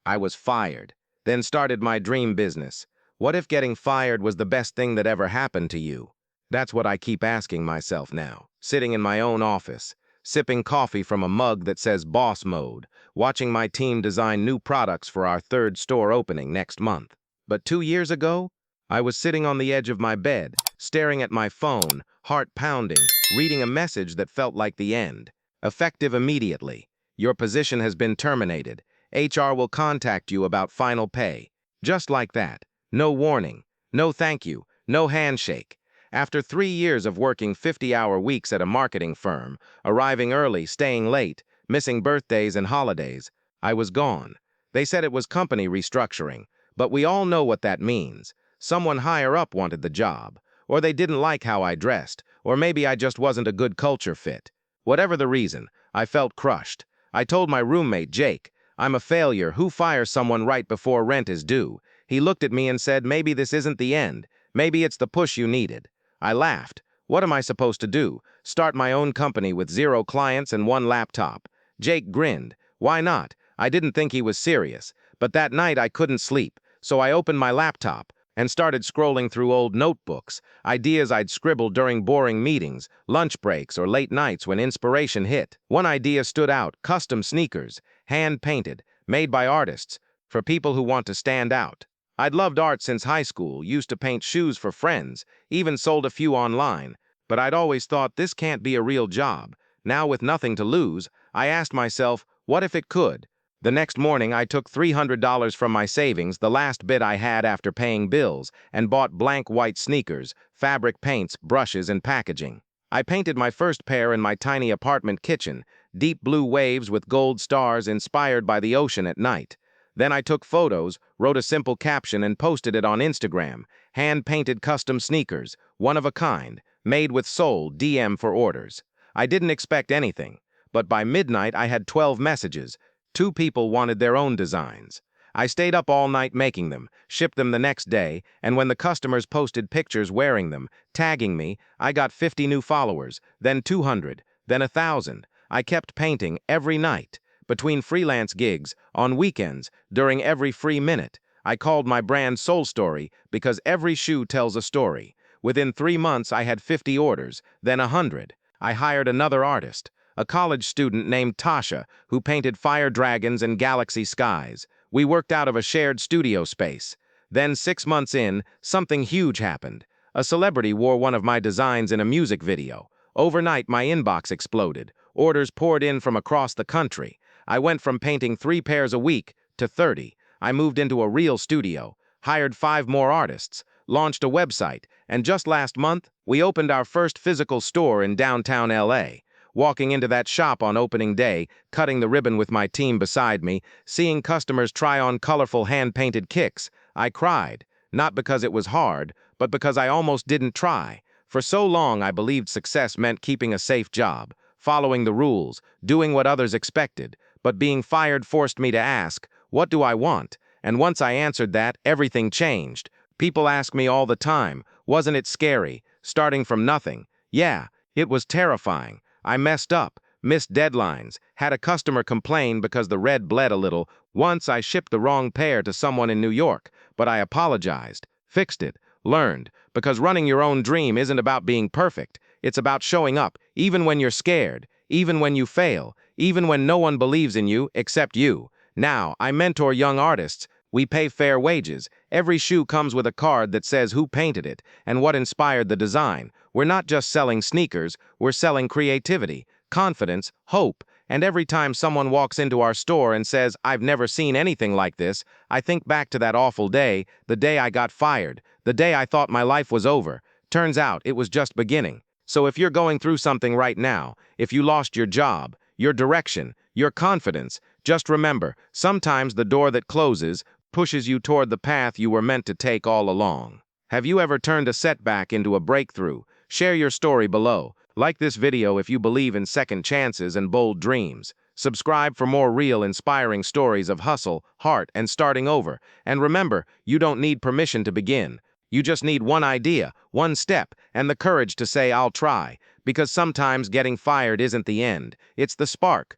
I was fired. Then started my dream business. What if getting fired was the best thing that ever happened to you? That's what I keep asking myself now, sitting in my own office, sipping coffee from a mug that says boss mode, watching my team design new products for our third store opening next month. But 2 years ago, I was sitting on the edge of my bed, staring at my phone, heart pounding, reading a message that felt like the end. Effective immediately. Your position has been terminated. HR will contact you about final pay. Just like that. No warning. No thank you. No handshake. After 3 years of working 50-hour weeks at a marketing firm, arriving early, staying late, missing birthdays and holidays, I was gone. They said it was company restructuring, but we all know what that means. Someone higher up wanted the job, or they didn't like how I dressed, or maybe I just wasn't a good culture fit. Whatever the reason, I felt crushed. I told my roommate, Jake, "I'm a failure. Who fires someone right before rent is due?" He looked at me and said, "Maybe this isn't the end. Maybe it's the push you needed." I laughed. What am I supposed to do? Start my own company with 0 clients and 1 laptop? Jake grinned. Why not? I didn't think he was serious. But that night I couldn't sleep, so I opened my laptop and started scrolling through old notebooks, ideas I'd scribbled during boring meetings, lunch breaks, or late nights when inspiration hit. One idea stood out: custom sneakers, hand-painted, made by artists, for people who want to stand out. I'd loved art since high school, used to paint shoes for friends, even sold a few online, but I'd always thought this can't be a real job. Now, with nothing to lose, I asked myself, what if it could? The next morning, I took $300 from my savings, the last bit I had after paying bills, and bought blank white sneakers, fabric paints, brushes, and packaging. I painted my first pair in my tiny apartment kitchen, deep blue waves with gold stars inspired by the ocean at night. Then I took photos, wrote a simple caption, and posted it on Instagram. Hand-painted custom sneakers, one of a kind, made with soul, DM for orders. I didn't expect anything, but by midnight I had 12 messages. 2 people wanted their own designs. I stayed up all night making them, shipped them the next day, and when the customers posted pictures wearing them, tagging me, I got 50 new followers, then 200, then 1,000. I kept painting every night. Between freelance gigs, on weekends, during every free minute. I called my brand Soul Story because every shoe tells a story. Within 3 months, I had 50 orders, then 100. I hired another artist, a college student named Tasha, who painted fire dragons and galaxy skies. We worked out of a shared studio space. Then 6 months in, something huge happened. A celebrity wore one of my designs in a music video. Overnight, my inbox exploded. Orders poured in from across the country. I went from painting 3 pairs a week to 30. I moved into a real studio, hired 5 more artists, launched a website, and just last month, we opened our first physical store in downtown LA. Walking into that shop on opening day, cutting the ribbon with my team beside me, seeing customers try on colorful hand-painted kicks, I cried, not because it was hard, but because I almost didn't try. For so long, I believed success meant keeping a safe job, following the rules, doing what others expected. But being fired forced me to ask, what do I want? And once I answered that, everything changed. People ask me all the time, wasn't it scary, starting from nothing? Yeah, it was terrifying. I messed up, missed deadlines, had a customer complain because the red bled a little. Once I shipped the wrong pair to someone in New York, but I apologized, fixed it, learned, because running your own dream isn't about being perfect. It's about showing up, even when you're scared, even when you fail, even when no one believes in you except you. Now, I mentor young artists. We pay fair wages. Every shoe comes with a card that says who painted it and what inspired the design. We're not just selling sneakers, we're selling creativity, confidence, hope. And every time someone walks into our store and says, "I've never seen anything like this," I think back to that awful day, the day I got fired, the day I thought my life was over. Turns out it was just beginning. So if you're going through something right now, if you lost your job, your direction, your confidence, just remember, sometimes the door that closes pushes you toward the path you were meant to take all along. Have you ever turned a setback into a breakthrough? Share your story below. Like this video if you believe in second chances and bold dreams. Subscribe for more real, inspiring stories of hustle, heart, and starting over. And remember, you don't need permission to begin. You just need one idea, one step, and the courage to say, "I'll try." Because sometimes getting fired isn't the end. It's the spark.